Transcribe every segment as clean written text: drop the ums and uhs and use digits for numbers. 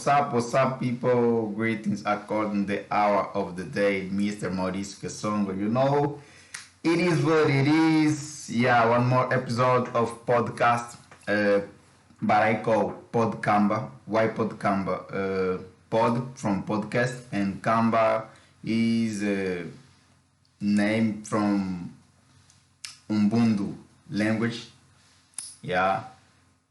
what's up, people? Greetings according the hour of the day, Mr. Maurício Kessongo. It is what it is. Yeah, one more episode of podcast, but I call Podkamba. Why Podkamba? Pod from podcast, and Kamba is name from Umbundu language. Yeah.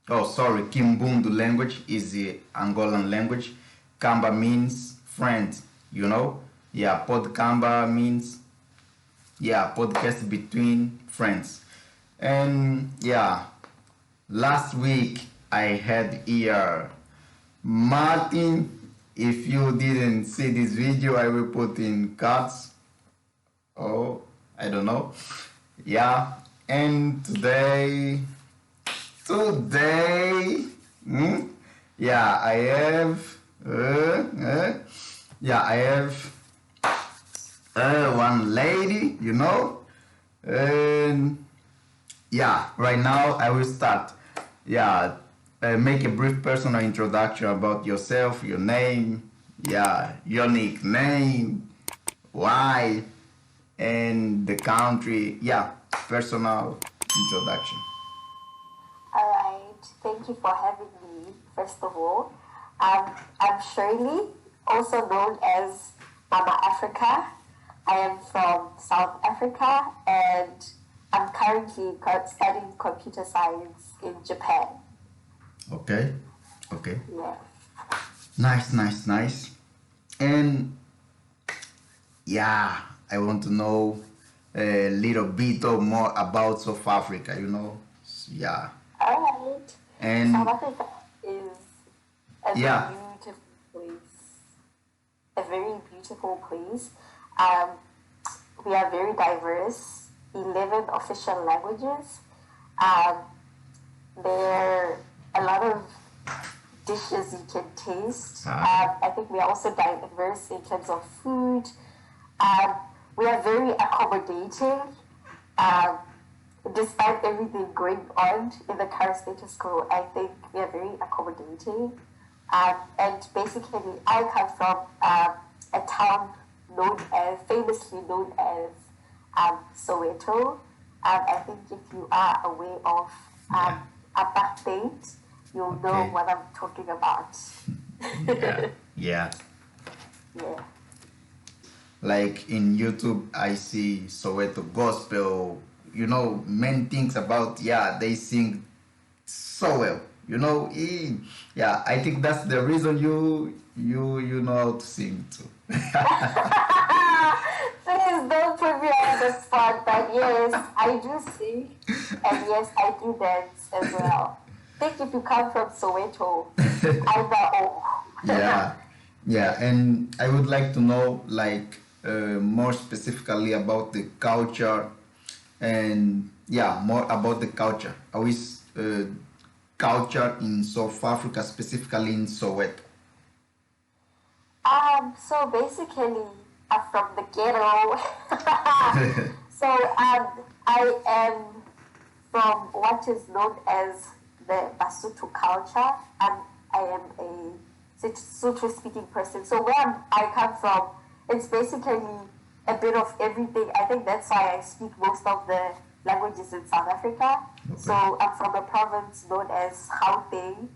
Oh, sorry. Kimbundu language is the Angolan language. Kamba means friend. Yeah. Podkamba means podcast between friends. And yeah, last week I had here Martin. If you didn't see this video, I will put in cards. Oh, I don't know. Yeah, and today, yeah, I have, one lady, and yeah, right now I will start. Yeah, make a brief personal introduction about yourself, your name, your nickname, why, and the country. Yeah, personal introduction. All right. Thank you for having me, first of all. I'm Shirley, also known as Mama Africa. I am from South Africa and I'm currently studying computer science in Japan. Okay. Yeah. Nice. And yeah, I want to know a little bit or more about South Africa, Yeah. All right. And South Africa is a yeah. beautiful place. A very beautiful place. We are very diverse. 11 official languages. There are a lot of dishes you can taste. I think we are also diverse in terms of food. We are very accommodating. Despite everything going on in the current status quo, I think we are very accommodating. And basically, I come from a town famously known as Soweto. I think if you are aware of apartheid, you'll know what I'm talking about. Yeah. Yeah. Like in YouTube, I see Soweto gospel. Many things about they sing so well. I think that's the reason you know how to sing too. Please don't put me on the spot, but yes, I do sing, and yes, I do dance as well. I think if you come from Soweto, I know. Yeah, and I would like to know more specifically about the culture, and more about the culture. How is culture in South Africa, specifically in Soweto? So basically, I'm from the ghetto. So I am from what is known as the Basotho culture, and I am a Sotho-speaking person. So where I come from, it's basically a bit of everything. I think that's why I speak most of the languages in South Africa. Okay. So I'm from a province known as Gauteng.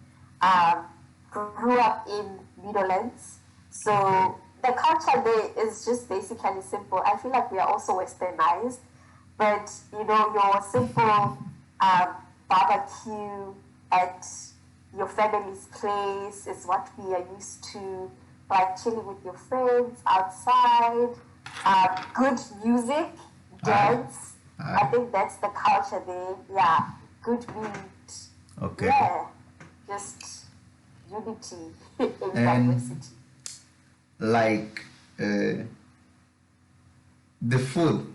Grew up in Meadowlands. So the culture there is just basically simple. I feel like we are also westernized, but your simple barbecue at your family's place is what we are used to, like chilling with your friends outside, good music, dance. I think that's the culture there. Yeah, good meat. Okay. Yeah, just unity in diversity. Like the food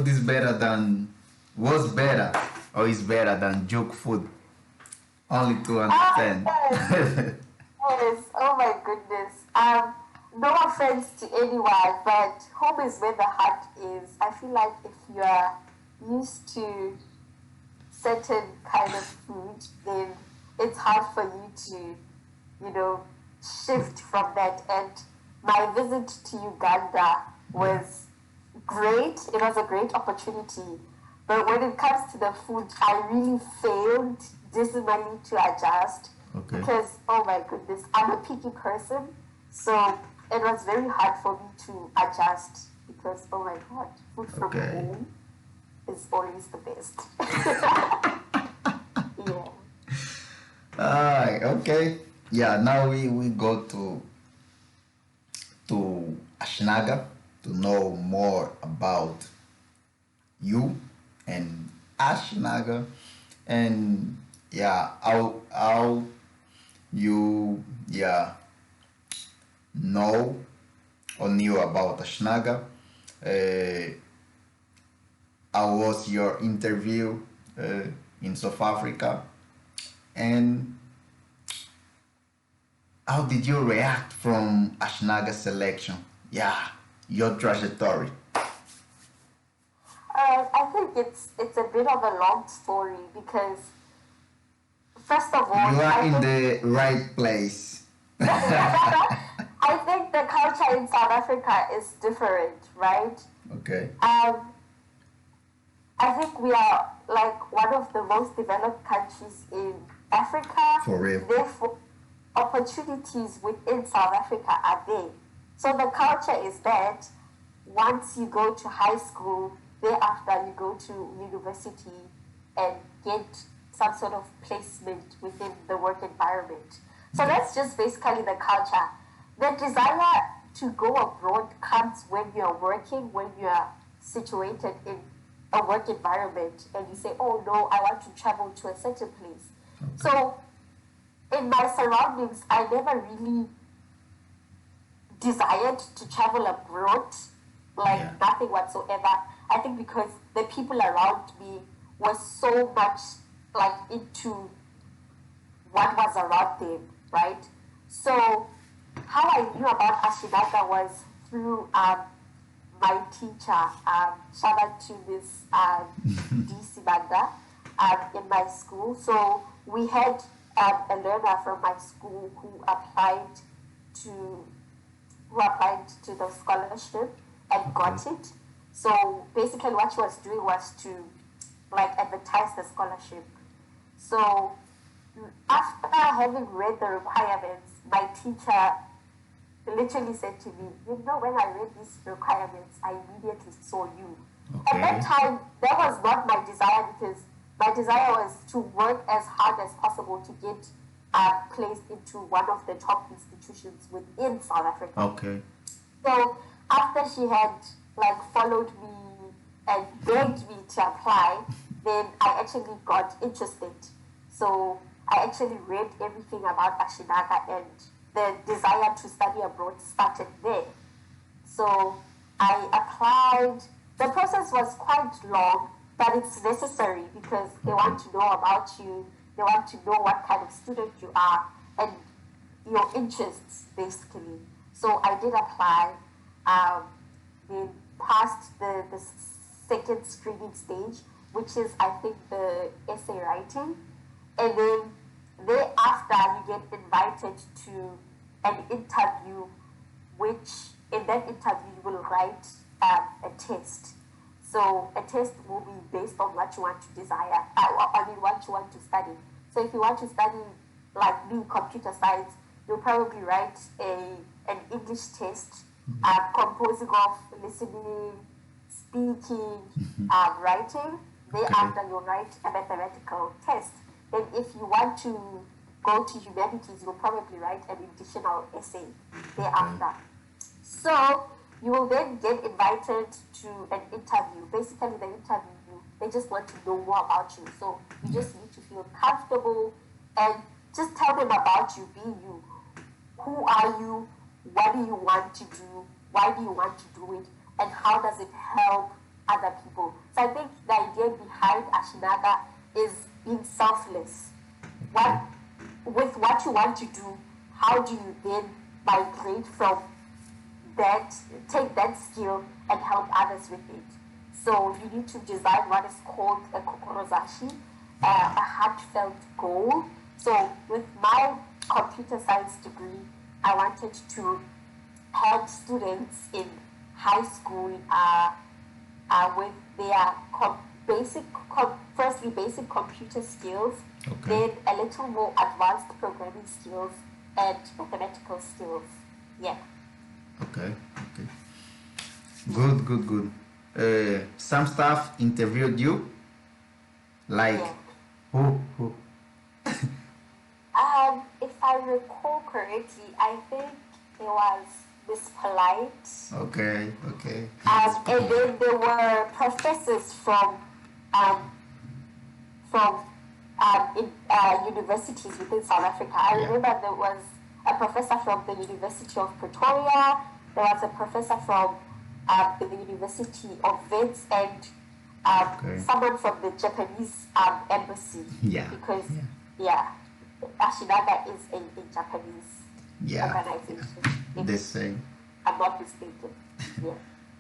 is better than was better or is better than joke food. Only to understand. Yes. Oh my goodness. No offense to anyone, but home is where the heart is. I feel like if you are used to certain kind of food, then it's hard for you to, shift from that. And my visit to Uganda was great. It was a great opportunity. But when it comes to the food, I really failed dismally to adjust. Okay. Because, oh my goodness, I'm a picky person. So it was very hard for me to adjust because, oh my God, food from home is always the best. Yeah. Alright, okay. Yeah, now we go to Ashinaga to know more about you and Ashinaga, and how you know or knew about Ashinaga. How was your interview in South Africa, and how did you react from Ashinaga's selection? Yeah, your trajectory. I think it's a bit of a long story because, first of all, You are in the right place. I think the culture in South Africa is different, right? Okay. I think we are like one of the most developed countries in Africa. For real. Therefore, opportunities within South Africa are there. So the culture is that once you go to high school, thereafter you go to university and get some sort of placement within the work environment. So that's just basically the culture. The desire to go abroad comes when you are working, when you are situated in a work environment and you say, oh no, I want to travel to a certain place. Okay. So in my surroundings, I never really desired to travel abroad, nothing whatsoever. I think because the people around me were so much into what was around them, right? So how I knew about Ashinaga was through my teacher. Shout out to Miss DC Banda in my school. So we had a learner from my school who applied to the scholarship and got it. So basically what she was doing was to advertise the scholarship. So after having read the requirements, my teacher literally said to me, you know, when I read these requirements, I immediately saw you. Okay. At that time, that was not my desire because my desire was to work as hard as possible to get placed into one of the top institutions within South Africa. Okay. So after she had followed me and begged me to apply, then I actually got interested. So I actually read everything about Ashinaga and the desire to study abroad started there. So I applied. The process was quite long, but it's necessary because they want to know about you. They want to know what kind of student you are and your interests, basically. So I did apply. We passed the second screening stage, which is, I think, the essay writing. And then thereafter, you get invited to an interview, which in that interview, you will write a test. So a test will be based on what you want to desire, what you want to study. So if you want to study, like me, computer science, you'll probably write an English test composing of listening, speaking, writing. Thereafter, you'll write a mathematical test. Then if you want to go to humanities, you'll probably write an additional essay thereafter. So you will then get invited to an interview. Basically, the interview, they just want to know more about you. So you just need to feel comfortable and just tell them about you, be you. Who are you? What do you want to do? Why do you want to do it? And how does it help other people? So I think the idea behind Ashinaga is being selfless. With what you want to do, how do you then migrate from that, take that skill and help others with it? So you need to design what is called a kokorozashi, a heartfelt goal. So with my computer science degree, I wanted to help students in high school with their firstly basic computer skills, then a little more advanced programming skills and mathematical skills. Yeah. Okay. Good. Some staff interviewed you? Like Yeah. who? If I recall correctly, I think it was Miss Polite. Okay. And then there were professors from universities within South Africa. I remember there was a professor from the University of Pretoria. There was a professor from the University of Wits, and someone from the Japanese embassy. Yeah. Because Ashinaga is a Japanese organization. The same. I'm not mistaken. Yeah.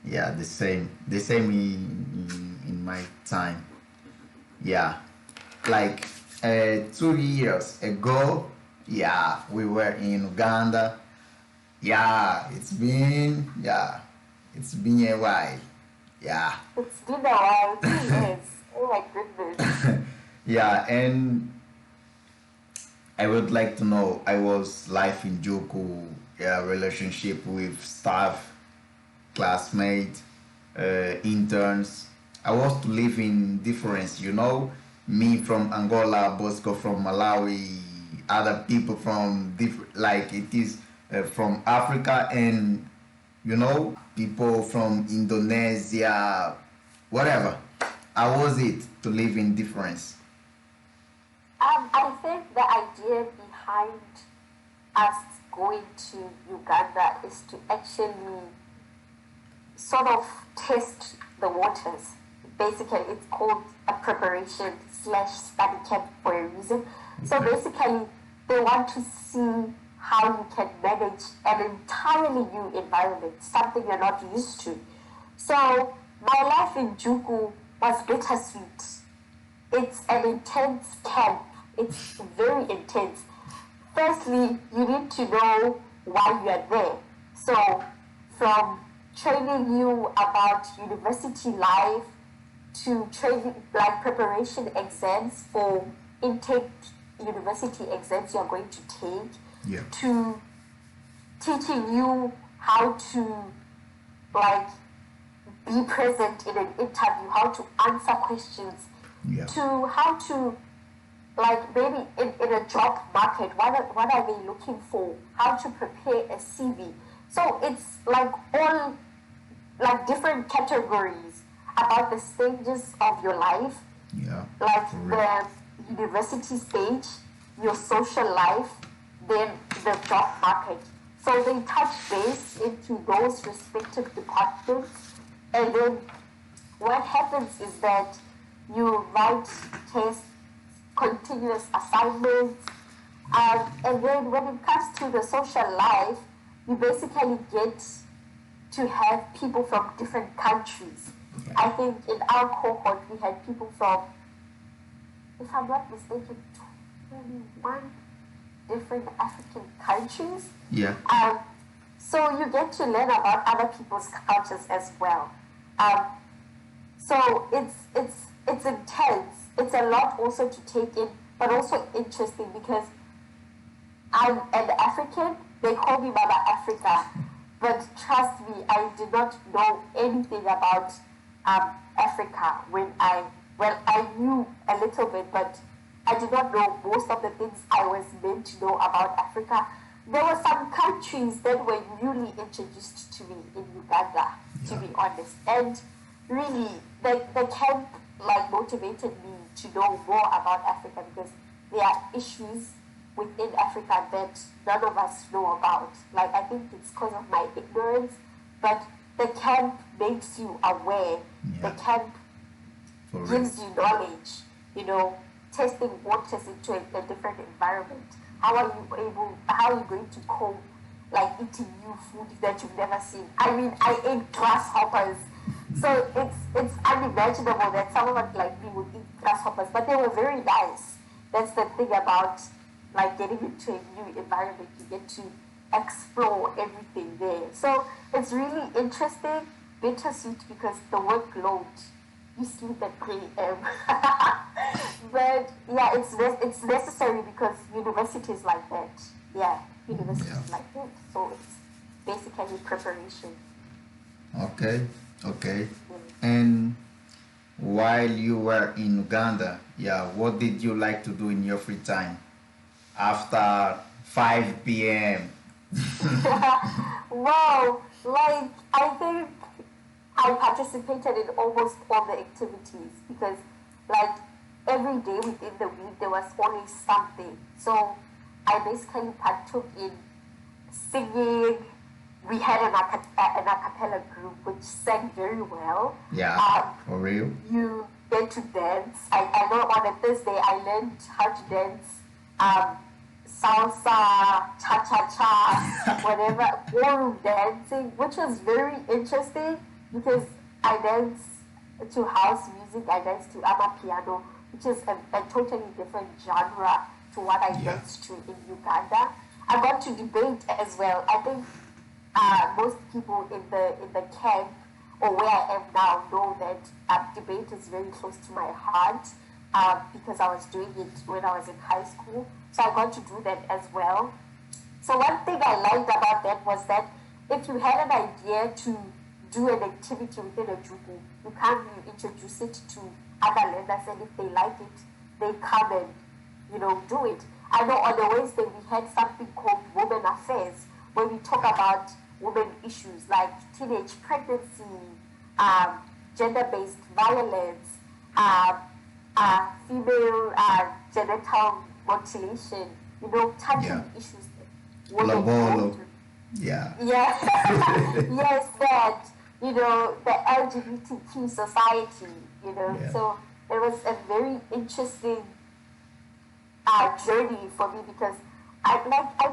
Yeah, the same in my time. Yeah, like 2 years ago, we were in Uganda. It's been a while. It's been a while. 2 years. Oh my goodness. And I would like to know, I was life in Juku, relationship with staff, classmates, interns. I was to live in difference, me from Angola, Bosco from Malawi, other people from different, like it is from Africa, and people from Indonesia, whatever. How was it to live in difference? I think the idea behind us going to Uganda is to actually sort of test the waters. Basically, it's called a preparation/study camp for a reason. So basically, they want to see how you can manage an entirely new environment, something you're not used to. So my life in Juku was bittersweet. It's an intense camp. It's very intense. Firstly, you need to know why you're there. So from training you about university life to training, like preparation exams for intake university exams you're going to take, to teaching you how to be present in an interview, how to answer questions, to how to maybe in a job market, what are they looking for, how to prepare a CV. So it's all different categories about the stages of your life, the university stage, your social life, then the job market. So they touch base into those respective departments, and then what happens is that you write tests, continuous assignments, and then when it comes to the social life, you basically get to have people from different countries. I think in our cohort we had people from, if I'm not mistaken, 21 different African countries. So you get to learn about other people's cultures as well. So it's intense. It's a lot also to take in, but also interesting because I'm an African. They call me Mama Africa, but trust me, I did not know anything about Africa when I knew a little bit, but I did not know most of the things I was meant to know about Africa. There were some countries that were newly introduced to me in Uganda, to be honest, and really the camp motivated me to know more about Africa because there are issues within Africa that none of us know about. I think it's because of my ignorance, but the camp makes you aware. The camp gives you knowledge, testing waters into a different environment. How are you going to cope, eating new food that you've never seen? I mean, I ate grasshoppers. So it's unimaginable that someone like me would eat grasshoppers, but they were very nice. That's the thing about getting into a new environment. You get to explore everything there. So it's really interesting, bittersweet because the workload, you sleep at 3 a.m. But yeah, it's necessary because university is like that. Yeah, university is like that. So it's basically preparation. Okay, okay. And while you were in Uganda, what did you like to do in your free time after 5 p.m.? Wow, like I think I participated in almost all the activities because like every day within the week there was always something. So I basically partook in singing. We had an a cappella group which sang very well. Yeah, for real? You get to dance. I know on a Thursday I learned how to dance salsa, cha-cha-cha, whatever, ballroom dancing, which was very interesting because I dance to house music, I dance to amapiano, which is a totally different genre to what I dance to in Uganda. I got to debate as well. I think most people in the camp or where I am now know that debate is very close to my heart because I was doing it when I was in high school. So I got to do that as well. So one thing I liked about that was that if you had an idea to do an activity within a juku, you can introduce it to other learners, and if they like it, they come and do it. I know on the Wednesday we had something called Women Affairs, where we talk about women issues like teenage pregnancy, gender-based violence, female genital mutilation, touching issues that women go through. Yeah. Yes, yes, that, the LGBTQ society, So it was a very interesting journey for me because I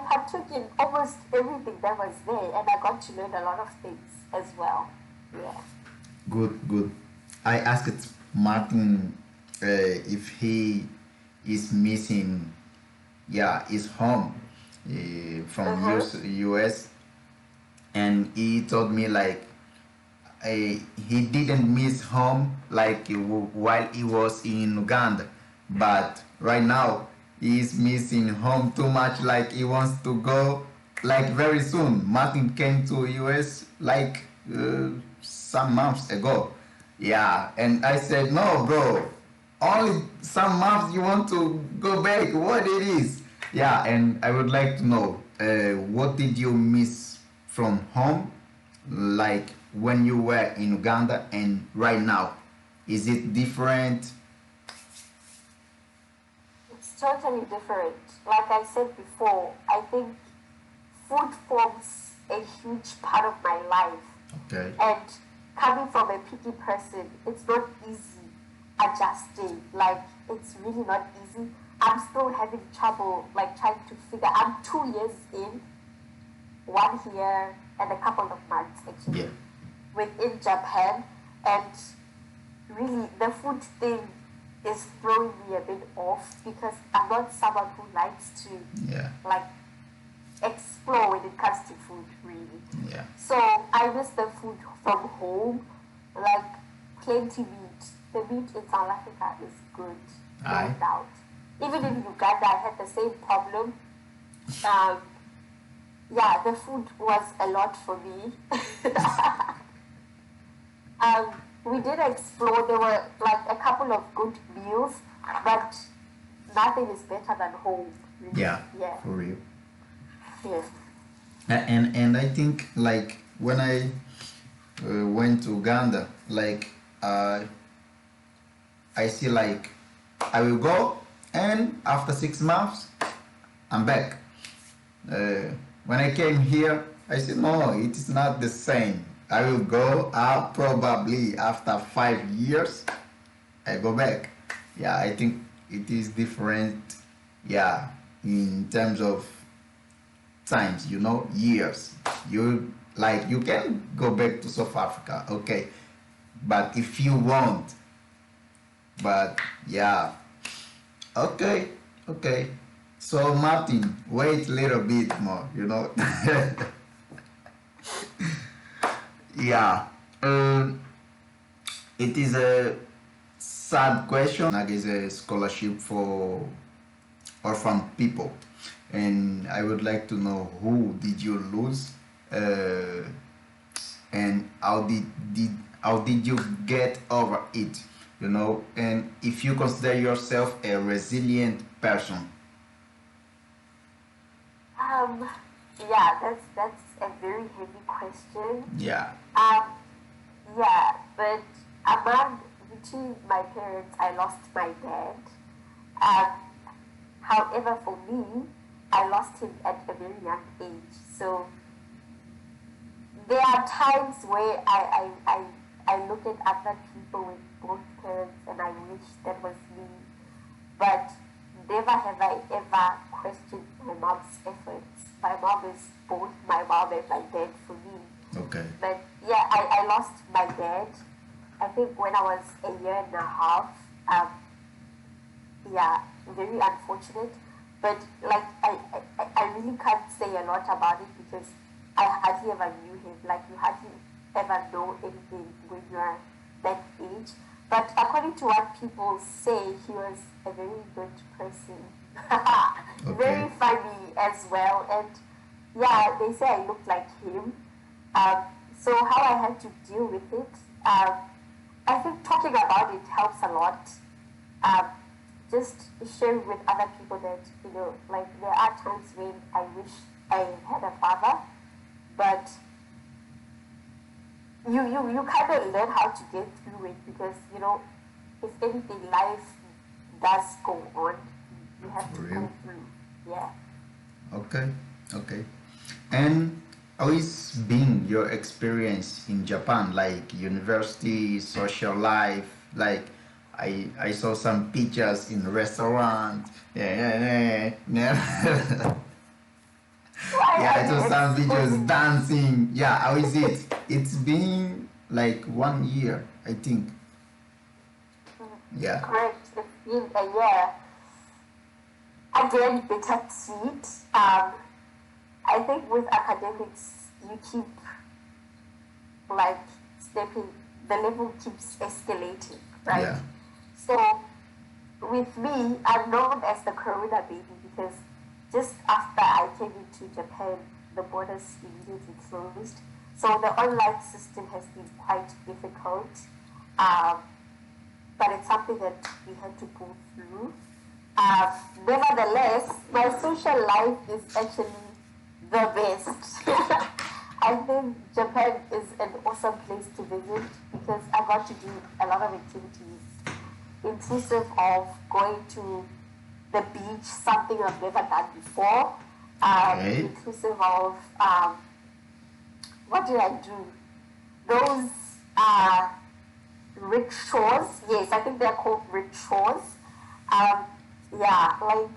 partook in almost everything that was there, and I got to learn a lot of things as well. Yeah. Good. I asked Martin if he is missing, his home from US, and he told me like he didn't miss home like while he was in Uganda, but right now he is missing home too much. Like he wants to go like very soon. Martin came to US like some months ago. Yeah, and I said, no, bro, only some months you want to go back. What it is? Yeah, and I would like to know what did you miss from home, like when you were in Uganda and right now? Is it different? It's totally different. Like I said before, I think food forms a huge part of my life. Okay. And coming from a picky person, it's not easy adjusting. Like, it's really not easy. I'm still having trouble, like, trying to figure. I'm 2 years in, 1 year and a couple of months, actually, within Japan. And really, the food thing is throwing me a bit off because I'm not someone who likes to, like, explore when it comes to food, really. Yeah. So I miss the food from home, like plenty meat. The meat in South Africa is good, no doubt. Even in Uganda, I had the same problem. The food was a lot for me. We did explore. There were like a couple of good meals, but nothing is better than home. Really. Yeah, for real. Yeah. And I think like when I went to Uganda, like I see like I will go and after 6 months I'm back. When I came here, I said no, it is not the same. I will go out probably after 5 years. I go back. Yeah, I think it is different. Yeah, in terms of times, years. You can go back to South Africa, okay, but if you want, but yeah, okay. So Martin, wait a little bit more, you know. Yeah. It is a sad question. Ashinaga is a scholarship for orphan people, and I would like to know who did you lose, uh, and how did you get over it, you know, and if you consider yourself a resilient person. Um, yeah, that's a very heavy question. Yeah. Um, yeah, but among between my parents, I lost my dad. Um, however, for me, I lost him at a very young age. So there are times where I look at other people with both parents and I wish that was me. But never have I ever questioned my mom's efforts. My mom is both my mom and my dad for me. Okay. But yeah, I lost my dad, I think when I was a year and a half. Yeah, very unfortunate. But like I really can't say a lot about it because I hardly ever knew him. Like you hardly ever know anything when you're that age. But according to what people say, he was a very good person. Very Okay. funny as well. And yeah, they say I look like him. Um, so how I had to deal with it, I think talking about it helps a lot. Um, just sharing with other people that, you know, like there are times when I wish I had a father, but you kind of learn how to get through it because, you know, if anything, life does go on. You have to For go real. through. Yeah. Okay. Okay. And how is being your experience in Japan, like university, social life? Like I saw some pictures in restaurant. Yeah, yeah, yeah, yeah. Why Yeah, are I saw you some videos exposing? dancing. Yeah, how is it? It's been like 1 year, I think. Yeah. Correct. It's been a year. Again, bittersweet. I think with academics, you keep like stepping, the level keeps escalating, right? Yeah. So with me, I'm known as the Corona baby because just after I came into Japan, the borders immediately closed. So the online system has been quite difficult, um, but it's something that we had to pull through. Uh, Nevertheless, my social life is actually the best. I think Japan is an awesome place to visit because I got to do a lot of activities, inclusive of going to the beach, something I've never done before, Okay. inclusive of what did I do? Those rickshaws. Yes, I think they're called rickshaws. Um, yeah, like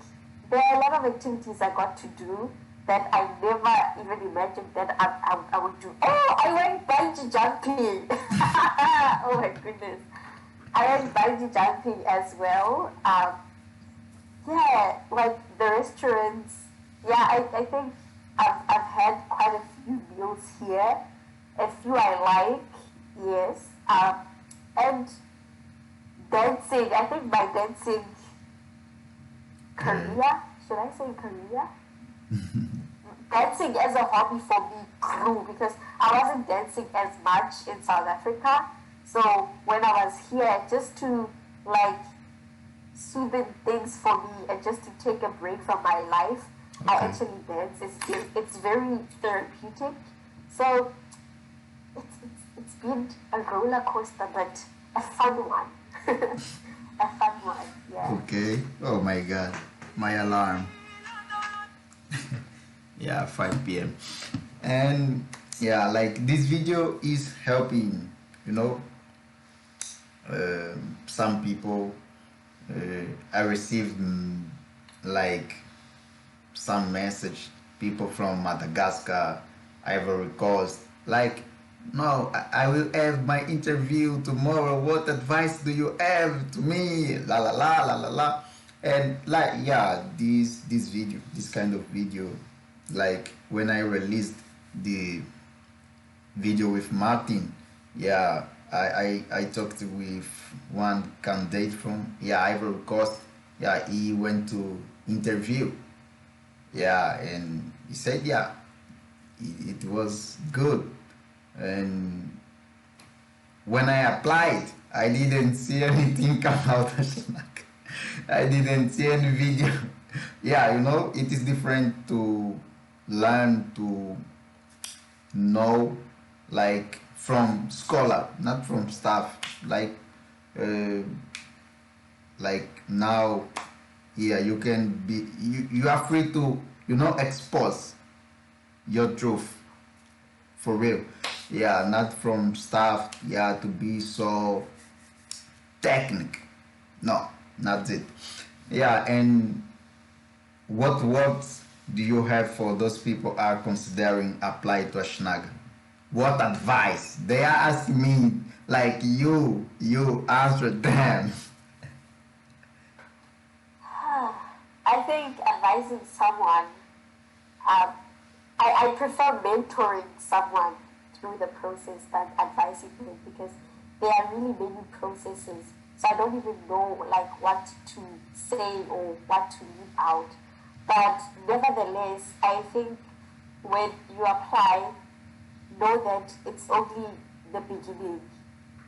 there are a lot of activities I got to do that I never even imagined that I would do. Oh, I went bungee jumping. Oh my goodness. I went bungee jumping as well. Yeah, like the restaurants. Yeah, I think I've had quite a few meals here. A few I like, yes. And dancing. I think my dancing Yeah. career, should I say career? Dancing as a hobby for me grew because I wasn't dancing as much in South Africa. So when I was here, just to like soothing things for me and just to take a break from my life, I Okay. actually dance. It's very therapeutic. So it's been a roller coaster, but a fun one. A fun one, yeah. Okay. Oh my God. My alarm. Yeah, 5 p.m. And yeah, like this video is helping, you know, some people. I received like some message, people from Madagascar, Ivory Coast, like, no, I will have my interview tomorrow. What advice do you have to me? La la la la la la. And like yeah, this video, this kind of video, like when I released the video with Martin, yeah, I talked with one candidate from Ivory Coast. Yeah, he went to interview. Yeah, and he said it was good. And when I applied, I didn't see anything come out of Ashinaga. I didn't see any video. Yeah, it is different to learn to know, like from scholar, not from staff. Uh, like now, yeah, you can be, you are free to, expose your truth for real. Yeah, not from staff. Yeah, to be so technical. No, not it. Yeah, and what words do you have for those people are considering apply to Ashinaga? What advice? They are asking me like you answer them. I think advising someone, I prefer mentoring someone through the process than advising them, because there are really many processes. So I don't even know like what to say or what to leave out. But nevertheless, I think when you apply, know that it's only the beginning.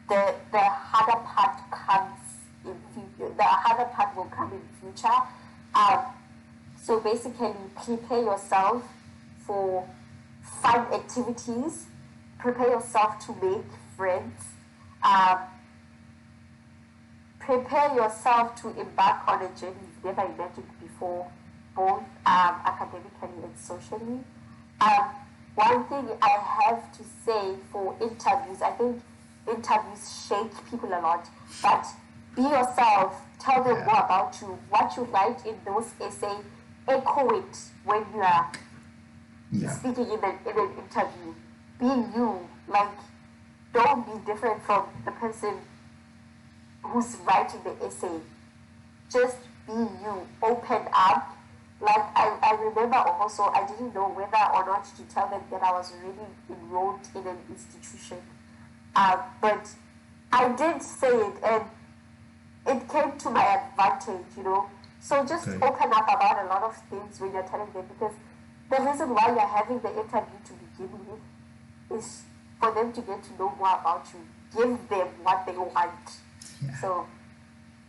The harder part comes in future. The harder part will come in future. So basically, prepare yourself for fun activities. Prepare yourself to make friends. Prepare yourself to embark on a journey you've never imagined before, both academically and socially. One thing I have to say for interviews, I think interviews shake people a lot, but be yourself, tell them more about you, what you write in those essays, echo it when you are speaking in an interview. Be you, like, don't be different from the person who's writing the essay. Just be you, open up. Like, I remember also, I didn't know whether or not to tell them that I was really enrolled in an institution. But I did say it, and it came to my advantage, So just open up about a lot of things when you're telling them, because the reason why you're having the interview to begin with is for them to get to know more about you. Give them what they want. Yeah. So,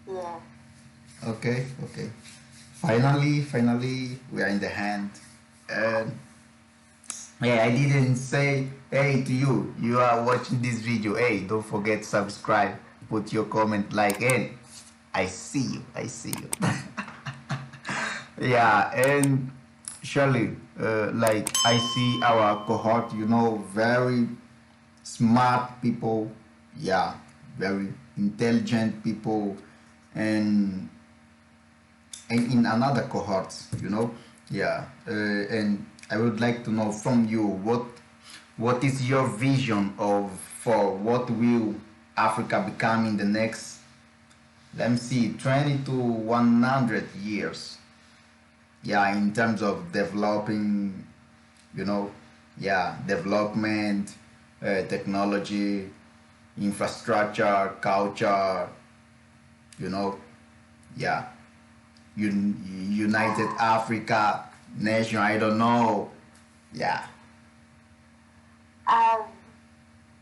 yeah. Okay. Finally, we are in the hand. I didn't say, hey, to you. You are watching this video. Hey, don't forget to subscribe. Put your comment, like, and I see you. Yeah, and Shirley, like I see our cohort, very smart people. Yeah, very intelligent people, and in another cohort, and I would like to know from you what is your vision for what will Africa become in the next, let me see, 20 to 100 years. Yeah, in terms of developing, development, technology, infrastructure, culture, United Africa nation, I don't know. Yeah.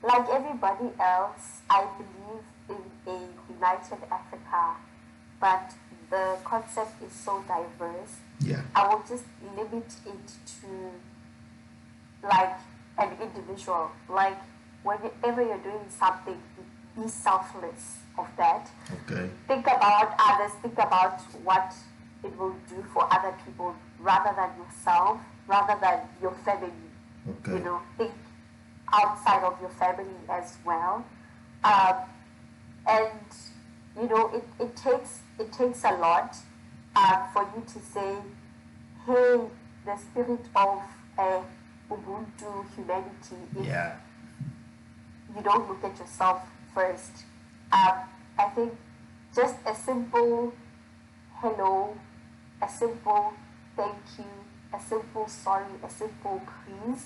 Like everybody else, I believe in a united Africa, but the concept is so diverse. Yeah. I will just limit it to like an individual. Like whenever you're doing something, be selfless of that. Okay. Think about others, think about what it will do for other people rather than yourself, rather than your family. Okay. Think outside of your family as well. And it takes a lot for you to say, hey, the spirit of Ubuntu humanity, if you don't look at yourself first. I think just a simple hello, a simple thank you, a simple sorry, a simple please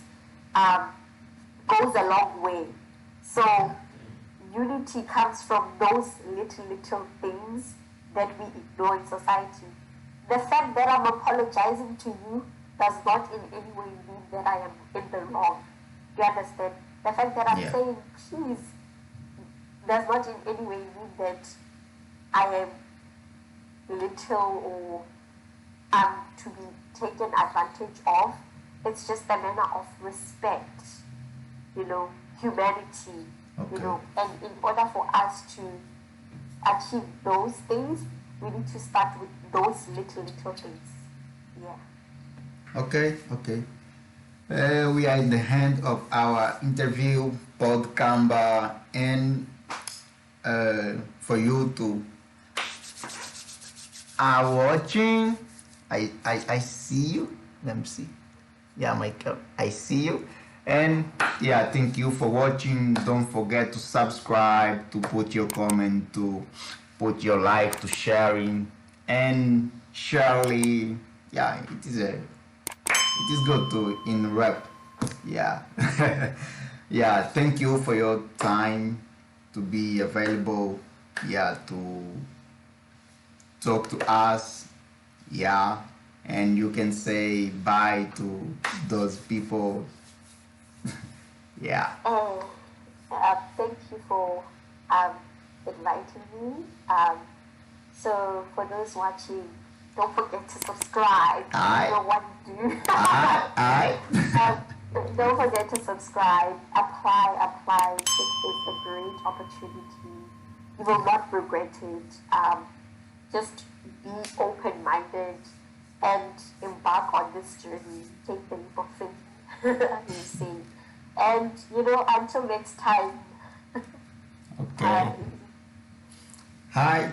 goes a long way. So unity comes from those little things that we ignore in society. The fact that I'm apologizing to you does not in any way mean that I am in the wrong. You understand? The fact that I'm saying please does not in any way mean that I am little or to be taken advantage of. It's just a manner of respect, humanity, and in order for us to achieve those things, we need to start with those little things. Yeah. Okay. We are in the hand of our interview, Podkambas, and for you to are watching, I see you. Let me see. Yeah, Michael, I see you. And yeah, thank you for watching. Don't forget to subscribe, to put your comment, to put your like, to sharing. And Shirley, yeah, it is good to in rap. Yeah. Yeah, thank you for your time to be available. Yeah, to talk to us. Yeah, and you can say bye to those people. Yeah. Thank you for inviting me. So for those watching, don't forget to subscribe. You know what to do. Don't forget to subscribe. Apply. It is a great opportunity. You will not regret it. Just be open-minded and embark on this journey. Take the leap of faith. You see. And until next time. Okay. Hi.